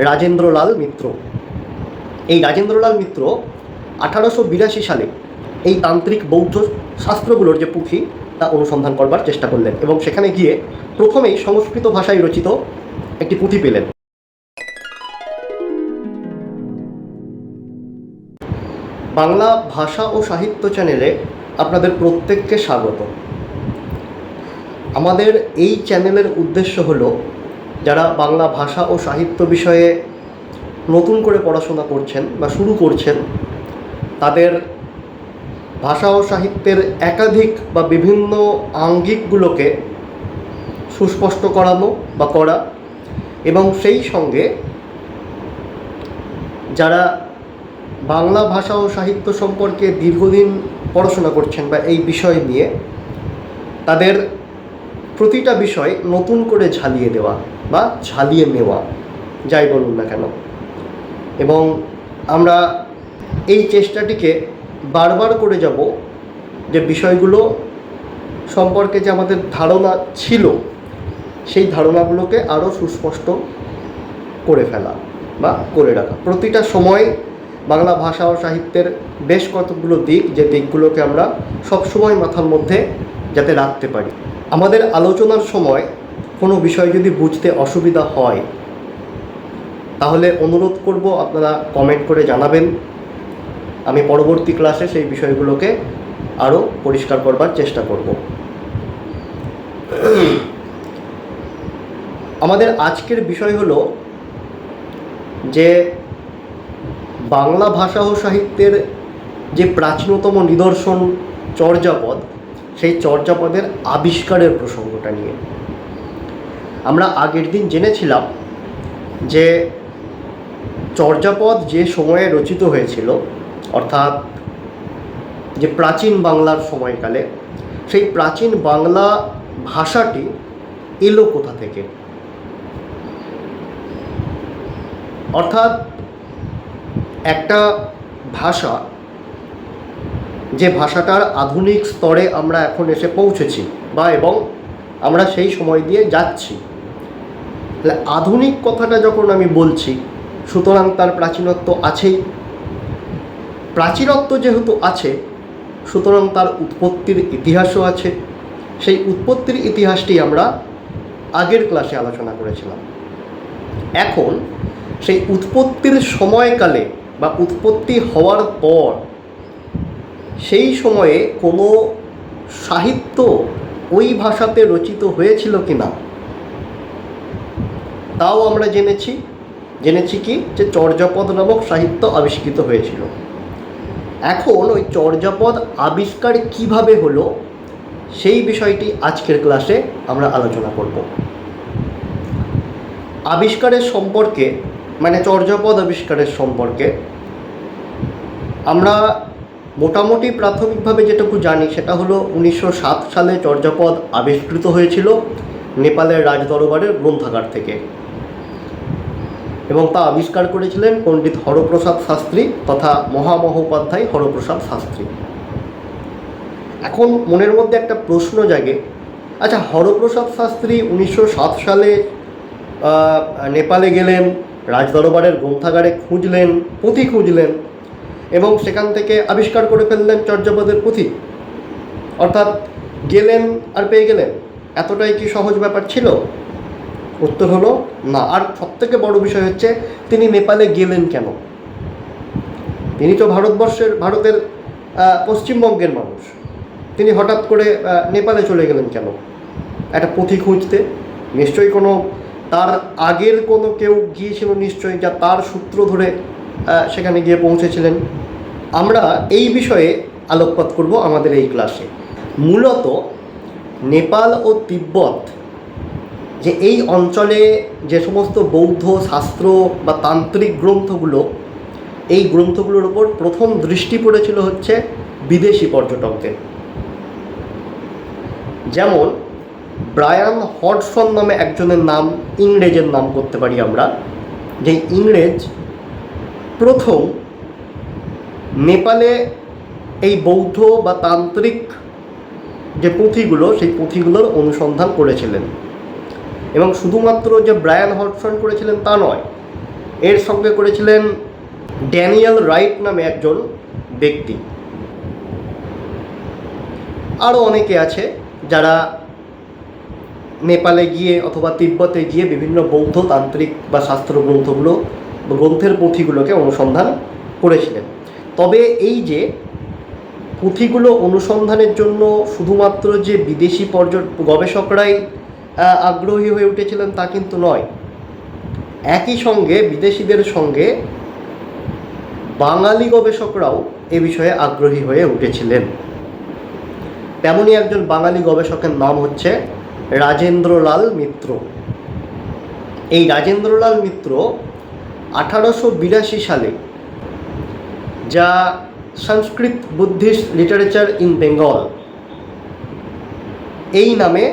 রাজেন্দ্রলাল মিত্র। এই রাজেন্দ্রলাল মিত্র 1882 সালে এই তান্ত্রিক বৌদ্ধ শাস্ত্রগুলোর যে পুঁথি তা অনুসন্ধান করবার চেষ্টা করলেন এবং সেখানে গিয়ে প্রথমেই সংস্কৃত ভাষায় রচিত একটি পুঁথি পেলেন। বাংলা ভাষা ও সাহিত্য চ্যানেলে আপনাদের প্রত্যেককে স্বাগত। আমাদের এই চ্যানেলের উদ্দেশ্য হলো যারা বাংলা ভাষা ও সাহিত্য বিষয়ে নতুন করে পড়াশোনা করছেন বা শুরু করছেন, তাদের ভাষা ও সাহিত্যের একাধিক বা বিভিন্ন আঙ্গিকগুলোকে সুস্পষ্ট করানো বা করা, এবং সেই সঙ্গে যারা বাংলা ভাষা ও সাহিত্য সম্পর্কে দীর্ঘদিন পড়াশোনা করছেন বা এই বিষয় নিয়ে, তাদের প্রতিটা বিষয় নতুন করে ঝালিয়ে দেওয়া বা ঝালিয়ে নেওয়া, যাই বলুন না কেন। এবং আমরা এই চেষ্টাটিকে বারবার করে যাব যে বিষয়গুলো সম্পর্কে যে আমাদের ধারণা ছিল সেই ধারণাগুলোকে আরও সুস্পষ্ট করে ফেলা বা করে রাখা। প্রতিটা সময় বাংলা ভাষা ও সাহিত্যের বেশ কতগুলো দিক, যে দিকগুলোকে আমরা সবসময় মাথার মধ্যে যাতে রাখতে পারি। আমাদের আলোচনার সময় কোনো বিষয় যদি বুঝতে অসুবিধা হয় তাহলে অনুরোধ করব আপনারা কমেন্ট করে জানাবেন। আমি পরবর্তী ক্লাসে সেই বিষয়গুলোকে আরও পরিষ্কার করবার চেষ্টা করব। আমাদের আজকের বিষয় হলো যে বাংলা ভাষা ও সাহিত্যের যে প্রাচীনতম নিদর্শন চর্যাপদ, সেই চর্যাপদের আবিষ্কারের প্রসঙ্গটা নিয়ে। আমরা আগের দিন জেনেছিলাম যে চর্যাপদ যে সময়ে রচিত হয়েছিল, অর্থাৎ যে প্রাচীন বাংলার সময়কালে, সেই প্রাচীন বাংলা ভাষাটি এলো কোথা থেকে। অর্থাৎ একটা ভাষা, যে ভাষাটার আধুনিক স্তরে আমরা এখন এসে পৌঁছেছি বা এবং আমরা সেই সময় দিয়ে যাচ্ছি, তাহলে আধুনিক কথাটা যখন আমি বলছি, সুতরাং তার প্রাচীনত্ব আছেই। প্রাচীনত্ব যেহেতু আছে, সুতরাং তার উৎপত্তির ইতিহাসও আছে। সেই উৎপত্তির ইতিহাসটি আমরা আগের ক্লাসে আলোচনা করেছিলাম। এখন সেই উৎপত্তির সময়কালে বা উৎপত্তি হওয়ার পর সেই সময়ে কোনো সাহিত্য ওই ভাষাতে রচিত হয়েছিল কি না তাও আমরা জেনেছি কি যে চর্যাপদ নামক সাহিত্য আবিষ্কৃত হয়েছিল। এখন ওই চর্যাপদ আবিষ্কার কিভাবে হলো সেই বিষয়টি আজকের ক্লাসে আমরা আলোচনা করব। আবিষ্কারের সম্পর্কে, মানে চর্যাপদ আবিষ্কারের সম্পর্কে আমরা মোটামুটি প্রাথমিকভাবে যেটুকু জানি সেটা হলো 1907 সালে চর্যাপদ আবিষ্কৃত হয়েছিল নেপালের রাজদরবারের গ্রন্থাগার থেকে, এবং তা আবিষ্কার করেছিলেন পণ্ডিত হরপ্রসাদ শাস্ত্রী তথা মহামহোপাধ্যায় হরপ্রসাদ শাস্ত্রী। এখন মনের মধ্যে একটা প্রশ্ন জাগে, আচ্ছা, হরপ্রসাদ শাস্ত্রী 1907 সালে নেপালে গেলেন, রাজদরবারের গ্রন্থাগারে খুঁজলেন, পুঁথি খুঁজলেন এবং সেখান থেকে আবিষ্কার করে ফেললেন চর্যাপদের পুঁথি। অর্থাৎ গেলেন আর পেয়ে গেলেন, এতটাই কি সহজ ব্যাপার ছিল? উত্তর হলো না। আর সবথেকে বড় বিষয় হচ্ছে, তিনি নেপালে গেলেন কেন? তিনি তো ভারতের পশ্চিমবঙ্গের মানুষ, তিনি হঠাৎ করে নেপালে চলে গেলেন কেন? একটা পুঁথি খুঁজতে নিশ্চয়ই কোনো তার আগের কোনো কেউ গিয়েছিল নিশ্চয়ই, যা তার সূত্র ধরে সেখানে গিয়ে পৌঁছেছিলেন। আমরা এই বিষয়ে আলোকপাত করব আমাদের এই ক্লাসে। মূলত নেপাল ও তিব্বত, যে এই অঞ্চলে যে সমস্ত বৌদ্ধ শাস্ত্র বা তান্ত্রিক গ্রন্থগুলো, এই গ্রন্থগুলোর উপর প্রথম দৃষ্টি পড়েছিল হচ্ছে বিদেশি পর্যটকদের। যেমন ব্রায়ান হডসন নামে একজনের নাম, ইংরেজের নাম করতে পারি আমরা, যে ইংরেজ প্রথম নেপালে এই বৌদ্ধ বা তান্ত্রিক যে পুঁথিগুলো, সেই পুঁথিগুলোর অনুসন্ধান করেছিলেন। এবং শুধুমাত্র যে ব্রায়ান হডসন করেছিলেন তা নয়, এর সঙ্গে করেছিলেন ড্যানিয়েল রাইট নামে একজন ব্যক্তি। আরও অনেকে আছে যারা নেপালে গিয়ে অথবা তিব্বতে গিয়ে বিভিন্ন বৌদ্ধ তান্ত্রিক বা শাস্ত্র গ্রন্থের পুঁথিগুলোকে অনুসন্ধান করেছিলেন। তবে এই যে পুঁথিগুলো অনুসন্ধানের জন্য শুধুমাত্র যে বিদেশি গবেষকরাই আগ্রহী হয়ে উঠেছিলেন তা কিন্তু নয়। একই সঙ্গে বিদেশিদের সঙ্গে বাঙালি গবেষকরাও এ বিষয়ে আগ্রহী হয়ে উঠেছিলেন। তেমনই একজন বাঙালি গবেষকের নাম হচ্ছে রাজেন্দ্রলাল মিত্র। এই রাজেন্দ্রলাল মিত্র 1882 সালে যা সংস্কৃত বুদ্ধিস্ট লিটারেচার ইন বেঙ্গল এই নামে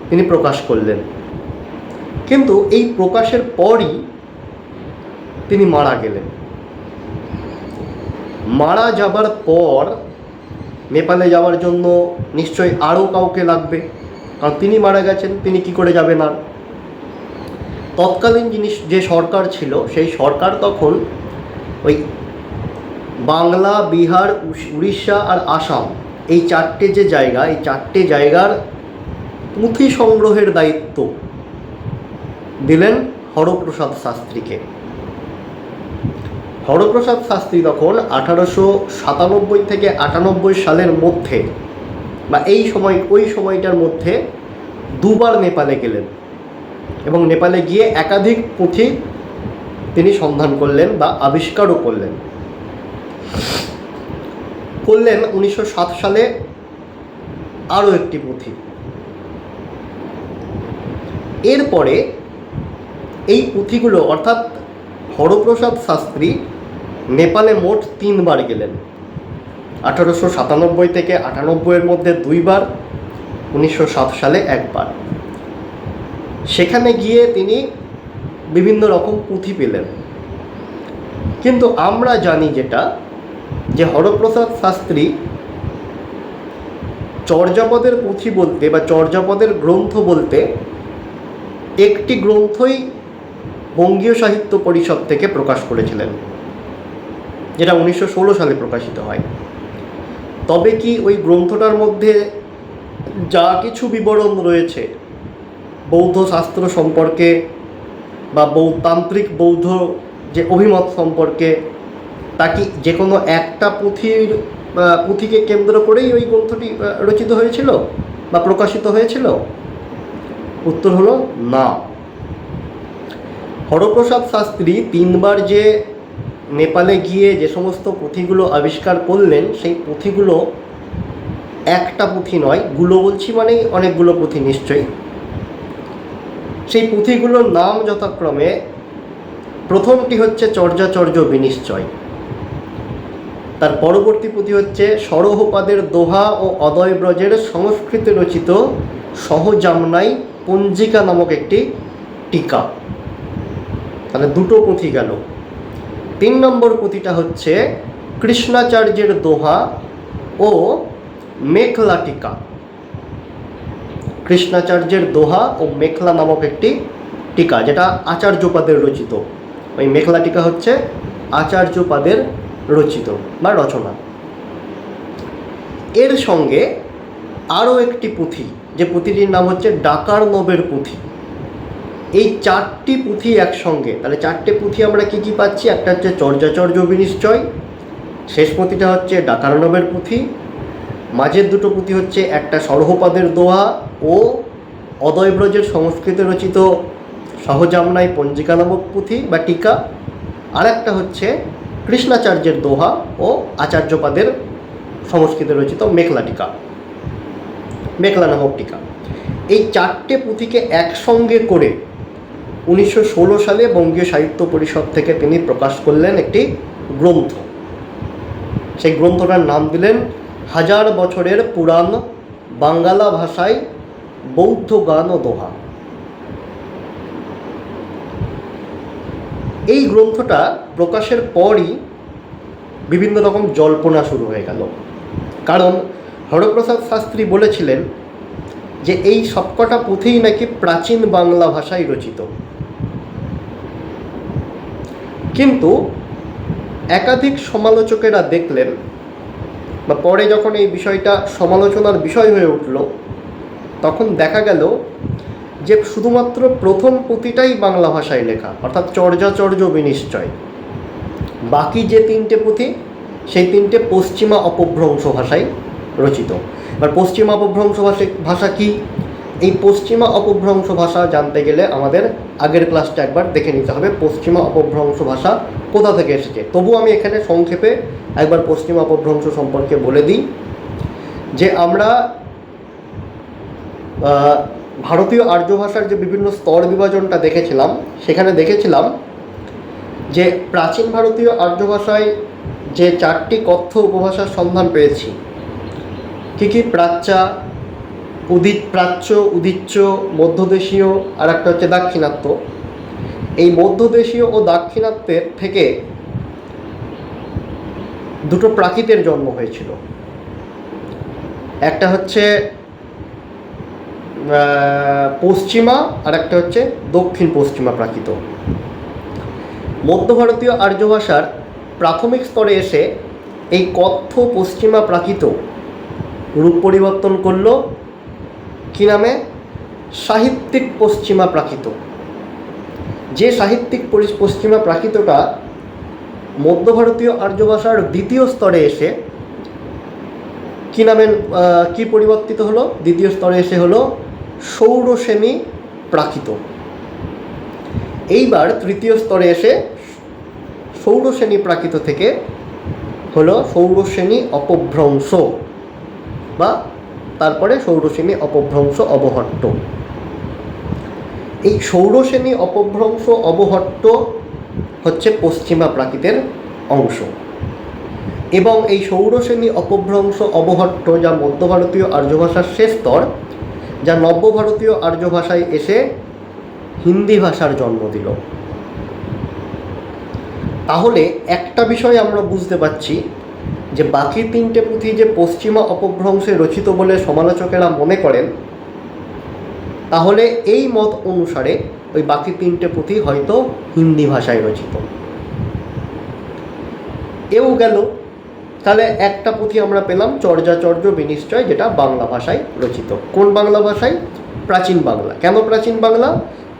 তিনি প্রকাশ করলেন। কিন্তু এই প্রকাশের পরই তিনি মারা গেলেন। মারা যাবার পর নেপালে যাওয়ার জন্য নিশ্চয়ই আরও কাউকে লাগবে, কারণ তিনি মারা গেছেন, তিনি কি করে যাবেন। আর তৎকালীন যে সরকার ছিল সেই সরকার তখন ওই বাংলা, বিহার, উড়িষ্যা আর আসাম এই চারটে যে জায়গা, এই চারটে জায়গার পুঁথি সংগ্রহের দায়িত্ব দিলেন হরপ্রসাদ শাস্ত্রীকে। হরপ্রসাদ শাস্ত্রী তখন 1897 থেকে 98 সালের মধ্যে বা ওই সময়টার মধ্যে দুবার নেপালে গেলেন এবং নেপালে গিয়ে একাধিক পুঁথি তিনি সন্ধান করলেন বা আবিষ্কারও করলেন। 1907 সালে আরও একটি পুঁথি। এরপরে এই পুঁথিগুলো অর্থাৎ হরপ্রসাদ শাস্ত্রী নেপালে মোট 3 বার গেলেন। 1897 থেকে 98 মধ্যে 2 বার, 1907 সালে 1 বার। সেখানে গিয়ে তিনি বিভিন্ন রকম পুঁথি পেলেন। কিন্তু আমরা জানি যে হরপ্রসাদ শাস্ত্রী চর্যাপদের পুঁথি বলতে বা চর্যাপদের গ্রন্থ বলতে একটি গ্রন্থই বঙ্গীয় সাহিত্য পরিষদ থেকে প্রকাশ করেছিলেন, যেটা 1916 সালে প্রকাশিত হয়। তবে কি ওই গ্রন্থটার মধ্যে যা কিছু বিবরণ রয়েছে বৌদ্ধ শাস্ত্র সম্পর্কে বা তান্ত্রিক বৌদ্ধ যে অভিমত সম্পর্কে, তা কি যে কোনো একটা পুঁথিকে কেন্দ্র করেই ওই গ্রন্থটি রচিত হয়েছিল বা প্রকাশিত হয়েছিল? উত্তর হলো না। হরপ্রসাদ শাস্ত্রী 3 বার যে নেপালে গিয়ে যে সমস্ত পুঁথিগুলো আবিষ্কার করলেন, সেই পুঁথিগুলো একটা পুঁথি নয়, বলছি মানেই অনেকগুলো পুঁথি নিশ্চয়ই। সেই পুঁথিগুলোর নাম যথাক্রমে, প্রথমটি হচ্ছে চর্যাচর্য বিনিশ্চয়, তার পরবর্তী পুঁথি হচ্ছে সরহপাদের দোহা ও অদয়ব্রজের সংস্কৃতে রচিত সহজামনাই পঞ্জিকা নামক একটি টিকা। তাহলে 2টো পুঁথি গেল। 3 নম্বর পুঁথিটা হচ্ছে কৃষ্ণাচার্যের দোহা ও মেখলা টিকা। কৃষ্ণাচার্যের দোহা ও মেখলা নামক একটি টিকা, যেটা আচার্যপাদের রচিত। ওই মেখলা টিকা হচ্ছে আচার্যপাদের রচিত বা রচনা। এর সঙ্গে আরও একটি পুঁথি, যে পুঁথিটির নাম হচ্ছে ডাকার্ণবের পুঁথি। এই 4টি পুঁথি একসঙ্গে, তাহলে 4টে পুঁথি আমরা কি কি পাচ্ছি? একটা হচ্ছে চর্যাচর্য বিনিশ্চয়, শেষ পুঁথিটা হচ্ছে ডাকার্ণবের পুঁথি, মাঝের 2টো পুঁথি হচ্ছে একটা সরহপাদের দোহা ও অদয়ব্রজের সংস্কৃতে রচিত সহজামনাই পঞ্জিকা নামক পুঁথি বা টিকা, আর একটা হচ্ছে কৃষ্ণাচার্যের দোহা ও আচার্যপাদের সংস্কৃতে রচিত মেখলা নামক টিকা। এই 4টে পুঁথিকে একসঙ্গে করে 1916 সালে বঙ্গীয় সাহিত্য পরিষদ থেকে তিনি প্রকাশ করলেন একটি গ্রন্থ। সেই গ্রন্থটার নাম দিলেন 1000 বছরের পুরাণ বাঙ্গালা ভাষায় বৌদ্ধ গান ও দোহা। এই গ্রন্থটা প্রকাশের পরই বিভিন্ন রকম জল্পনা শুরু হয়ে গেল, কারণ হরপ্রসাদ শাস্ত্রী বলেছিলেন যে এই সবকটা পুঁথিই নাকি প্রাচীন বাংলা ভাষায় রচিত। কিন্তু একাধিক সমালোচকেরা দেখলেন, বা পরে যখন এই বিষয়টা সমালোচনার বিষয় হয়ে উঠল, তখন দেখা গেল যে শুধুমাত্র প্রথম পুঁথিটাই বাংলা ভাষায় লেখা, অর্থাৎ চর্যাচর্য বিনিশ্চয়। বাকি যে তিনটে পুঁথি, সেই তিনটে পশ্চিমা অপভ্রংশ ভাষায় রচিত। এবার পশ্চিমা অপভ্রংশ ভাষা কি? এই পশ্চিমা অপভ্রংশ ভাষা জানতে গেলে আমাদের আগের ক্লাসটা একবার দেখে নিতে হবে, পশ্চিমা অপভ্রংশ ভাষা কোথা থেকে এসেছে। তবু আমি এখানে সংক্ষেপে একবার পশ্চিমা অপভ্রংশ সম্পর্কে বলে দিই যে আমরা ভারতীয় আর্য ভাষার যে বিভিন্ন স্তর বিভাজনটা দেখেছিলাম, সেখানে দেখেছিলাম যে প্রাচীন ভারতীয় আর্য ভাষায় যে 4টি কথ্য উপভাষার সন্ধান পেয়েছি, কী কী? প্রাচ্য, উদিচ্য, মধ্যদেশীয়, আর একটা হচ্ছে দাক্ষিণাত্য। এই মধ্যদেশীয় ও দাক্ষিণাত্যের থেকে দুটো প্রাকৃতের জন্ম হয়েছিল। একটা হচ্ছে পশ্চিমা, আর একটা হচ্ছে দক্ষিণ পশ্চিমা প্রাকৃত। মধ্য ভারতীয় আর্য ভাষার প্রাথমিক স্তরে এসে এই কথ্য পশ্চিমা প্রাকৃত রূপ পরিবর্তন করলো কী নামে? সাহিত্যিক পশ্চিমা প্রাকৃত। যে সাহিত্যিক পশ্চিমা প্রাকৃতটা মধ্য ভারতীয় আর্য ভাষার দ্বিতীয় স্তরে এসে কী নামে কী পরিবর্তিত হলো? দ্বিতীয় স্তরে এসে হলো ষৌড়সেনী প্রাকৃত। এইবার তৃতীয় স্তরে এসে ষৌড়সেনী প্রাকৃত থেকে হলো ষৌড়সেনী অপভ্রংশ, বা তারপরে ষৌড়সেনী অপভ্রংশ অবহট্ট। এই ষৌড়সেনী অপভ্রংশ অবহট্ট হচ্ছে পশ্চিমা প্রাকৃতের অংশ, এবং এই ষৌড়সেনী অপভ্রংশ অবহট্ট যা মধ্য ভারতীয় আর্য ভাষার শেষ স্তর, যা নব্য ভারতীয় আর্য ভাষায় এসে হিন্দি ভাষার জন্ম দিল। তাহলে একটা বিষয় আমরা বুঝতে পারছি যে বাকি তিনটে পুঁথি যে পশ্চিমা অপভ্রংশে রচিত বলে সমালোচকেরা মনে করেন, তাহলে এই মত অনুসারে ওই বাকি তিনটে পুঁথি হয়তো হিন্দি ভাষায় রচিত। এও গেল, তাহলে একটা পুঁথি আমরা পেলাম চর্যাচর্য বিনিশ্চয়, যেটা বাংলা ভাষায় রচিত। কোন বাংলা ভাষায়? প্রাচীন বাংলা। কেন প্রাচীন বাংলা?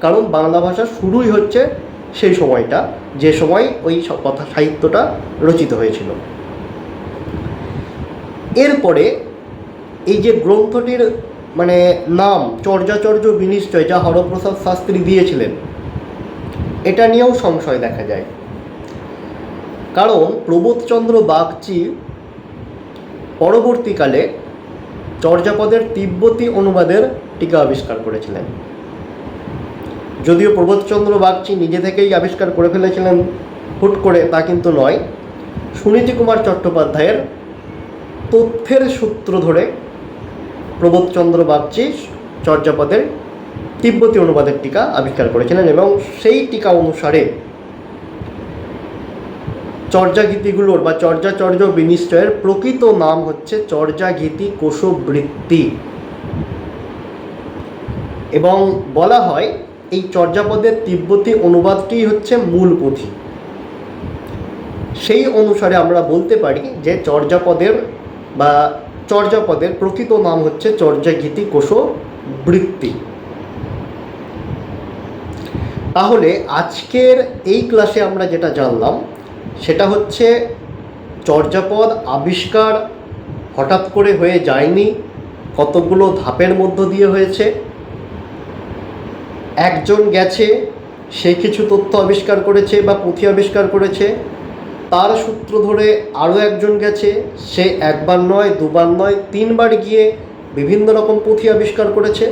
কারণ বাংলা ভাষা শুরুই হচ্ছে সেই সময়টা, যে সময় ওই কথা সাহিত্যটা রচিত হয়েছিল। এরপরে এই যে গ্রন্থটির নাম চর্যাচর্য বিনিশ্চয়, যা হরপ্রসাদ শাস্ত্রী দিয়েছিলেন, এটা নিয়েও সংশয় দেখা যায়। কারণ প্রবোধচন্দ্র বাগচি পরবর্তীকালে চর্যাপদের তিব্বতী অনুবাদের টিকা আবিষ্কার করেছিলেন। যদিও প্রবোধচন্দ্র বাগচি নিজে থেকেই আবিষ্কার করে ফেলেছিলেন হুট করে, তা কিন্তু নয়। সুনীতি কুমার চট্টোপাধ্যায়ের তথ্যের সূত্র ধরে প্রবোধচন্দ্র বাগচি চর্যাপদের তিব্বতী অনুবাদের টিকা আবিষ্কার করেছিলেন, এবং সেই টিকা অনুসারে চর্যাগীতিগুলোর বা চর্যাচর্য বিনিশ্চয়ের প্রকৃত নাম হচ্ছে চর্যাগীতি কোশবৃত্তি। এবং বলা হয় এই চর্যাপদের তিব্বতী অনুবাদটি হচ্ছে মূল পুঁথি। সেই অনুসারে আমরা বলতে পারি যে চর্যাপদের প্রকৃত নাম হচ্ছে চর্যাগীতি কোশবৃত্তি। তাহলে আজকের এই ক্লাসে আমরা যেটা জানলাম সেটা হচ্ছে চর্যাপদ আবিষ্কার হঠাৎ করে হয়ে যায়নি, কতগুলো ধাপের মধ্য দিয়ে হয়েছে। একজন গেছে, সে কিছু তথ্য আবিষ্কার করেছে বা পুঁথি আবিষ্কার করেছে, তার সূত্র ধরে আরও একজন গেছে, সে একবার নয়, দুবার নয়, 3বার গিয়ে বিভিন্ন রকম পুঁথি আবিষ্কার করেছে।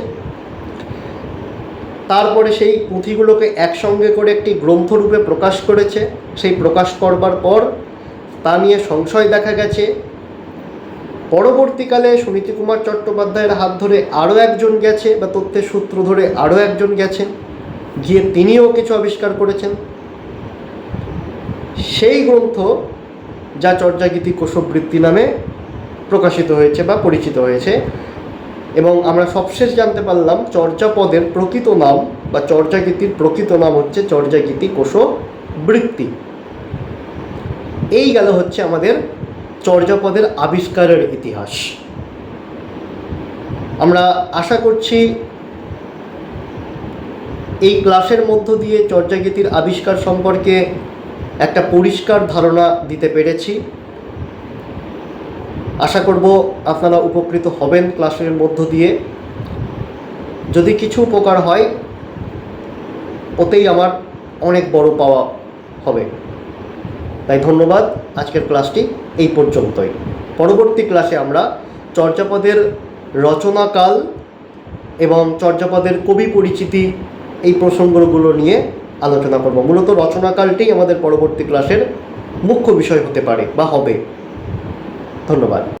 তারপরে সেই পুঁথিগুলোকে একসঙ্গে করে একটি গ্রন্থরূপে প্রকাশ করেছে। সেই প্রকাশ করবার পর তা নিয়ে সংশয় দেখা গেছে। পরবর্তীকালে সুনীতি কুমার চট্টোপাধ্যায়ের হাত ধরে আরও একজন গেছে, বা তথ্যের সূত্র ধরে আরও একজন গেছেন, গিয়ে তিনিও কিছু আবিষ্কার করেছেন। সেই গ্রন্থ যা চর্যাগীতি কোশবৃত্তি নামে প্রকাশিত হয়েছে বা পরিচিত হয়েছে। এবং আমরা সবশেষ জানতে পারলাম চর্যাপদের প্রকৃত নাম বা চর্যাগীতির প্রকৃত নাম হচ্ছে চর্যাগীতি কোশবৃত্তি। এই গেল হচ্ছে আমাদের চর্যাপদের আবিষ্কারের ইতিহাস। আমরা আশা করছি এই ক্লাসের মধ্য দিয়ে চর্যাগীতির আবিষ্কার সম্পর্কে একটা পরিষ্কার ধারণা দিতে পেরেছি। আশা করব আপনারা উপকৃত হবেন ক্লাসের মধ্য দিয়ে। যদি কিছু উপকার হয় ওতেই আমার অনেক বড় পাওয়া হবে। তাই ধন্যবাদ। আজকের ক্লাসটি এই পর্যন্তই। পরবর্তী ক্লাসে আমরা চর্যাপদের রচনাকাল এবং চর্যাপদের কবি পরিচিতি এই প্রসঙ্গগুলো নিয়ে আলোচনা করব। মূলত রচনাকালটাই আমাদের পরবর্তী ক্লাসের মুখ্য বিষয় হতে পারে বা হবে। ধন্যবাদ।